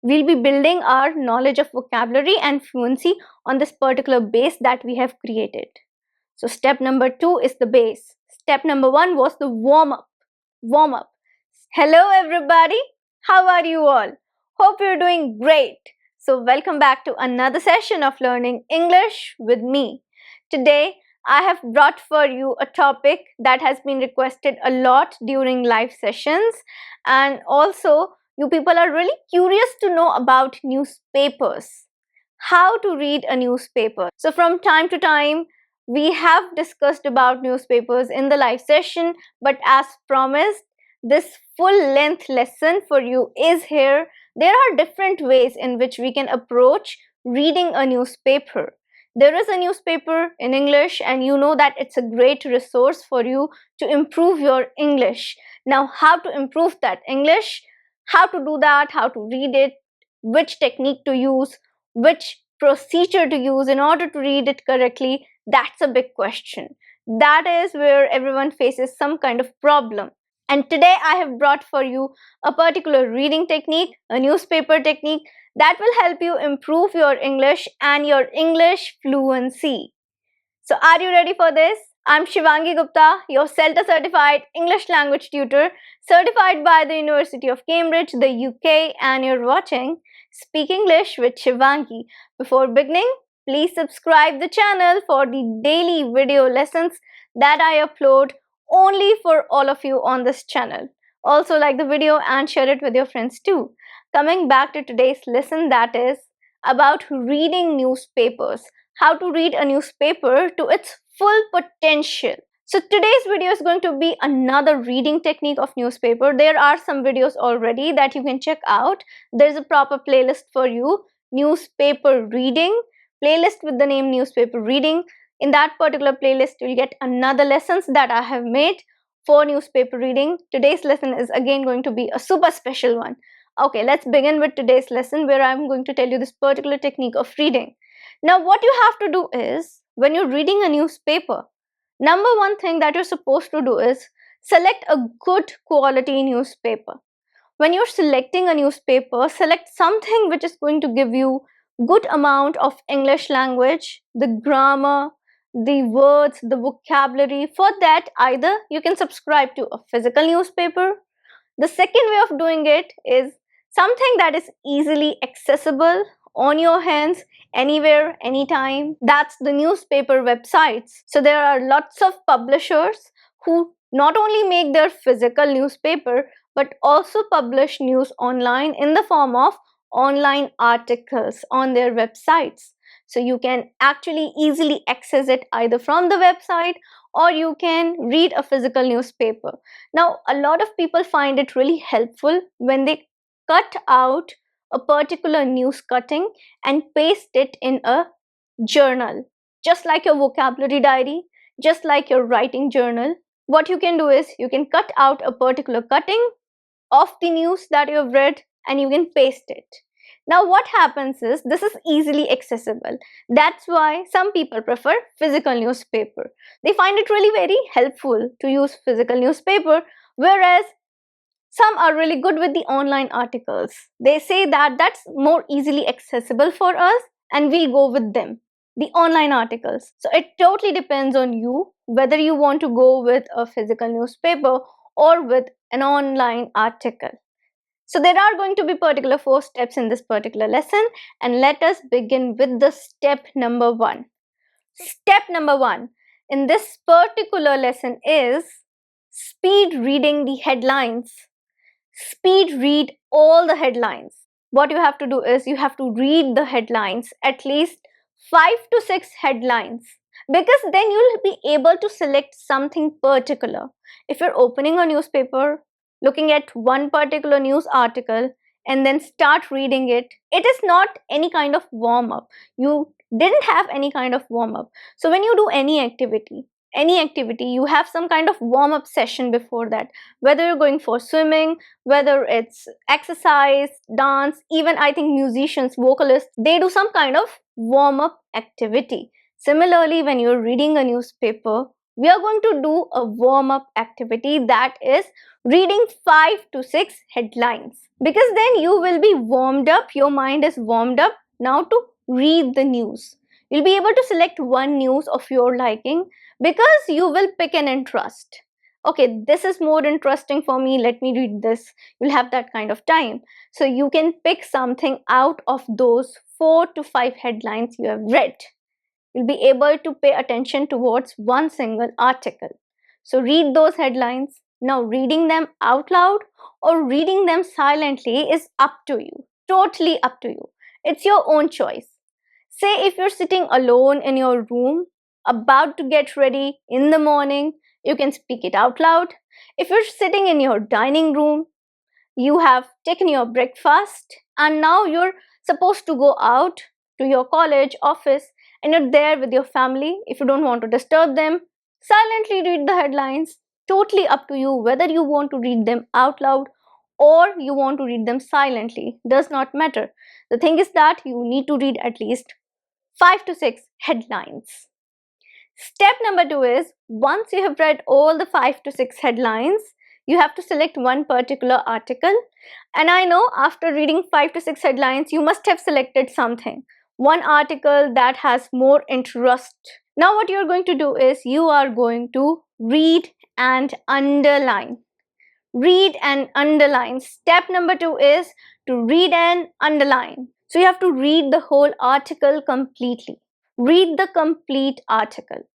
We'll be building our knowledge of vocabulary and fluency on this particular base that we have created. So step number 2 is the base. Step number 1 was the warm up. Warm up. Hello everybody. How are you all? Hope you're doing great. So welcome back to another session of learning English with me. Today I have brought for you a topic that has been requested a lot during live sessions, and also you people are really curious to know about newspapers. How to read a newspaper. So from time to time we have discussed about newspapers in the live session, but as promised, this full length lesson for you is here. There are different ways in which we can approach reading a newspaper. There is a newspaper in English, and you know that it's a great resource for you to improve your English. Now, how to improve that English? How to do that? How to read it? Which technique to use? Which procedure to use in order to read it correctly? That's a big question. That is where everyone faces some kind of problem. And today I have brought for you a particular reading technique, a newspaper technique that will help you improve your English and your English fluency. So are you ready for this? I'm Shivangi Gupta, your CELTA certified English language tutor, certified by the University of Cambridge, the UK, and you're watching Speak English with Shivangi. Before beginning, please subscribe the channel for the daily video lessons that I upload only for all of you on this channel. Also like the video and share it with your friends too. Coming back to today's lesson, that is about reading newspapers. How to read a newspaper to its full potential. So today's video is going to be another reading technique of newspaper. There are some videos already that you can check out. There's a proper playlist for you, newspaper reading, playlist with the name newspaper reading. In that particular playlist, you'll get another lessons that I have made for newspaper reading. Today's lesson is again going to be a super special one. Okay, let's begin with today's lesson where I'm going to tell you this particular technique of reading. Now, what you have to do is, when you're reading a newspaper, number one thing that you're supposed to do is select a good quality newspaper. When you're selecting a newspaper, select something which is going to give you good amount of English language, the grammar, the words, the vocabulary. For that, either you can subscribe to a physical newspaper. The second way of doing it is something that is easily accessible on your hands, anywhere, anytime. That's the newspaper websites. So there are lots of publishers who not only make their physical newspaper but also publish news online in the form of online articles on their websites. So you can actually easily access it either from the website or you can read a physical newspaper. Now, a lot of people find it really helpful when they cut out a particular news cutting and paste it in a journal, just like your vocabulary diary, just like your writing journal. What you can do is you can cut out a particular cutting of the news that you have read and you can paste it. Now what happens is this is easily accessible. That's why some people prefer physical newspaper. They find it really very helpful to use physical newspaper, whereas some are really good with the online articles. They say that that's more easily accessible for us and we'll go with them, the online articles. So it totally depends on you whether you want to go with a physical newspaper or with an online article. So there are going to be particular 4 steps in this particular lesson, and let us begin with the step number 1. Step number 1 in this particular lesson is speed reading the headlines. Speed read all the headlines. What you have to do is you have to read the headlines, at least 5 to 6 headlines, because then you'll be able to select something particular. If you're opening a newspaper, looking at one particular news article and then start reading it, it is not any kind of warm up. You didn't have any kind of warm up. So when you do any activity, you have some kind of warm up session before that, whether you're going for swimming, whether it's exercise, dance, even I think musicians, vocalists, they do some kind of warm up activity. Similarly, when you're reading a newspaper, we are going to do a warm-up activity, that is reading 5 to 6 headlines. Because then you will be warmed up, your mind is warmed up now to read the news. You'll be able to select one news of your liking because you will pick an interest. Okay, this is more interesting for me, let me read this. You'll have that kind of time. So you can pick something out of those 4 to 5 headlines you have read. You'll be able to pay attention towards one single article. So read those headlines. Now reading them out loud or reading them silently is up to you. Totally up to you. It's your own choice. Say if you're sitting alone in your room, about to get ready in the morning, you can speak it out loud. If you're sitting in your dining room, you have taken your breakfast and now you're supposed to go out to your college, office, and you're there with your family. If you don't want to disturb them, silently read the headlines. Totally up to you whether you want to read them out loud or you want to read them silently. Does not matter. The thing is that you need to read at least 5 to 6 headlines. Step number 2 is, once you have read all the 5 to 6 headlines, you have to select one particular article. And I know after reading 5 to 6 headlines, you must have selected something. One article that has more interest. Now what you're going to do is, you are going to read and underline. Read and underline. Step number 2 is to read and underline. So you have to read the whole article completely. Read the complete article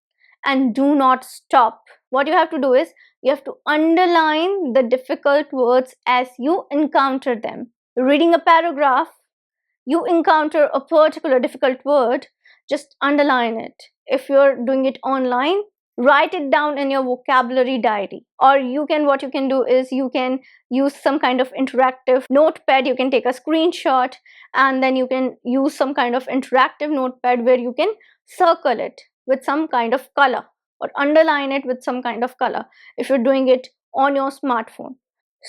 and do not stop. What you have to do is, you have to underline the difficult words as you encounter them. Reading a paragraph, you encounter a particular difficult word, just underline it. If you're doing it online, write it down in your vocabulary diary. Or what you can do is, you can use some kind of interactive notepad. You can take a screenshot and then you can use some kind of interactive notepad where you can circle it with some kind of color or underline it with some kind of color if you're doing it on your smartphone.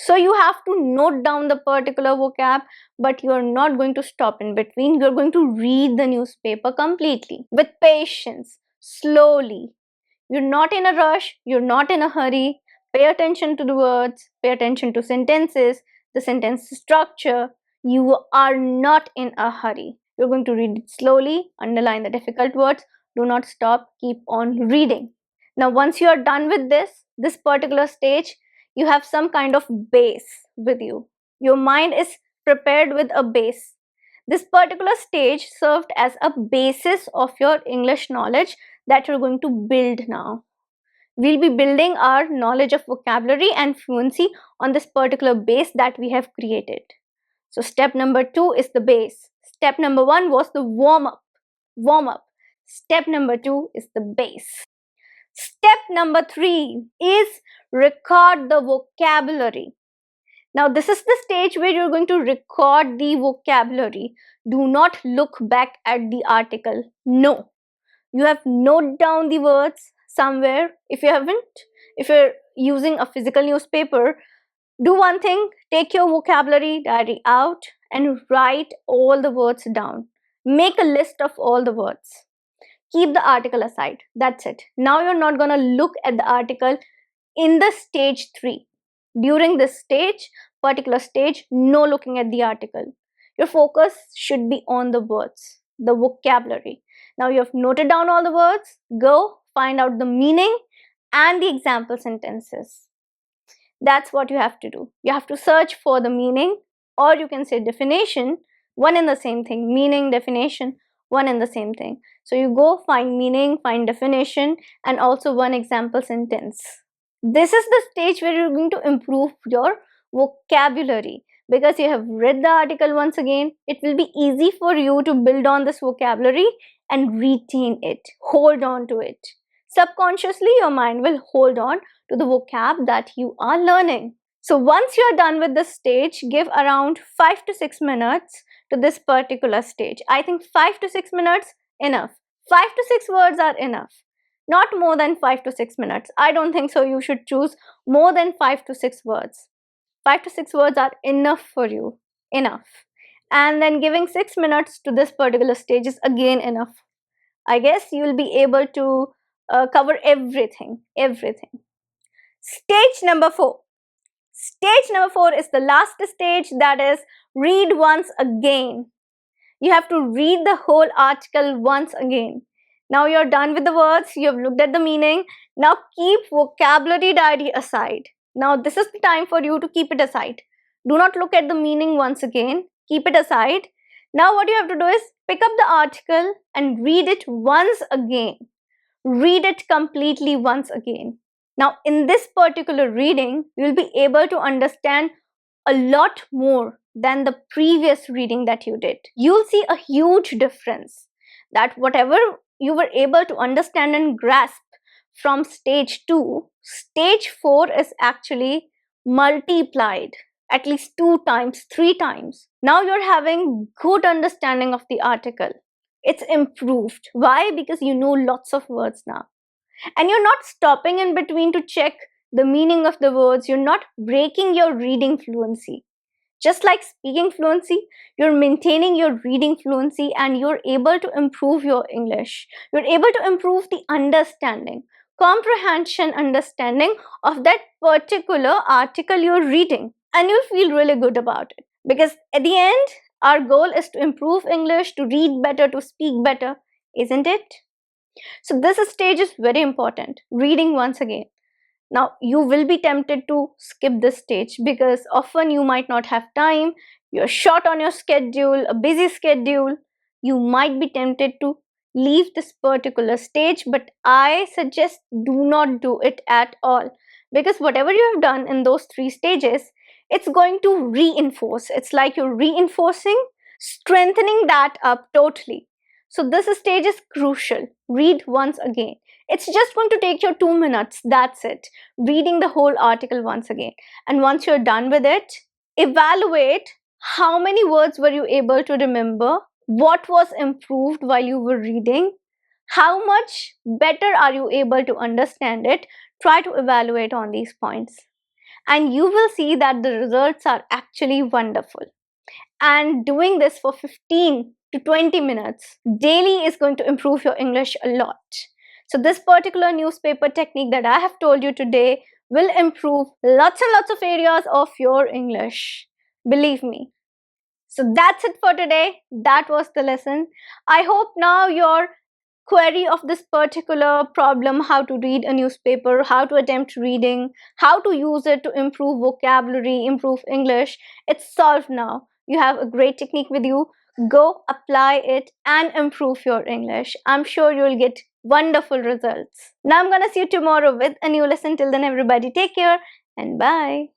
So you have to note down the particular vocab, but you are not going to stop in between. You're going to read the newspaper completely with patience, slowly. You're not in a rush, you're not in a hurry. Pay attention to the words, pay attention to sentences, the sentence structure. You are not in a hurry. You're going to read it slowly, underline the difficult words, do not stop, keep on reading. Now once you are done with this particular stage, you have some kind of base with you. Your mind is prepared with a base. This particular stage served as a basis of your English knowledge that you're going to build now. We'll be building our knowledge of vocabulary and fluency on this particular base that we have created. So step number 2 is the base. Step number 1 was the warm-up. Step number 2 is the base. Step number 3 is record the vocabulary. Now this is the stage where you're going to record the vocabulary. Do not look back at the article. No. You have noted down the words somewhere. If you're using a physical newspaper, do one thing, take your vocabulary diary out and write all the words down. Make a list of all the words. Keep the article aside. That's it. Now you're not going to look at the article in the stage 3. During this particular stage, no looking at the article. Your focus should be on the words, the vocabulary. Now you have noted down all the words. Go find out the meaning and the example sentences. That's what you have to do. You have to search for the meaning, or you can say definition, one in the same thing. Meaning, definition, one in the same thing. So you go find meaning, find definition, and also one example sentence. This is the stage where you're going to improve your vocabulary. Because you have read the article once again, it will be easy for you to build on this vocabulary and retain it, hold on to it. Subconsciously, your mind will hold on to the vocab that you are learning. So once you are done with this stage, give around 5 to 6 minutes to this particular stage. I think 5 to 6 minutes, enough. 5 to 6 words are enough. Not more than 5 to 6 minutes. I don't think so. You should choose more than 5 to 6 words. 5 to 6 words are enough for you. Enough. And then giving 6 minutes to this particular stage is again enough. I guess you will be able to cover everything, everything. Stage number 4. Stage number 4 is the last stage, that is read once again. You have to read the whole article once again. Now you're done with the words, you have looked at the meaning. Now keep vocabulary diary aside. Now this is the time for you to keep it aside. Do not look at the meaning once again. Keep it aside. Now what you have to do is pick up the article and read it once again. Read it completely once again. Now in this particular reading, you'll be able to understand a lot more than the previous reading that you did. You'll see a huge difference, that whatever you were able to understand and grasp from stage 2, stage 4 is actually multiplied at least 2 times, 3 times. Now you're having good understanding of the article. It's improved. Why? Because you know lots of words now. And you're not stopping in between to check the meaning of the words. You're not breaking your reading fluency. Just like speaking fluency, you're maintaining your reading fluency and you're able to improve your English. You're able to improve the understanding, comprehension, understanding of that particular article you're reading. And you'll feel really good about it. Because at the end, our goal is to improve English, to read better, to speak better, isn't it? So this stage is very important, reading once again. Now you will be tempted to skip this stage because often you might not have time, you're short on your schedule, a busy schedule. You might be tempted to leave this particular stage, but I suggest do not do it at all, because whatever you have done in those 3 stages, it's going to reinforce. It's like you're reinforcing, strengthening that up totally. So this stage is crucial. Read once again. It's just going to take you 2 minutes. That's it. Reading the whole article once again. And once you're done with it, evaluate how many words were you able to remember, what was improved while you were reading, how much better are you able to understand it. Try to evaluate on these points. And you will see that the results are actually wonderful. And doing this for 15 to 20 minutes daily is going to improve your English a lot. So this particular newspaper technique that I have told you today will improve lots and lots of areas of your English. Believe me. So that's it for today. That was the lesson. I hope now your query of this particular problem, how to read a newspaper, how to attempt reading, how to use it to improve vocabulary, improve English, it's solved now. You have a great technique with you. Go apply it and improve your English. I'm sure you'll get wonderful results. Now I'm gonna see you tomorrow with a new lesson. Till then, everybody take care and bye.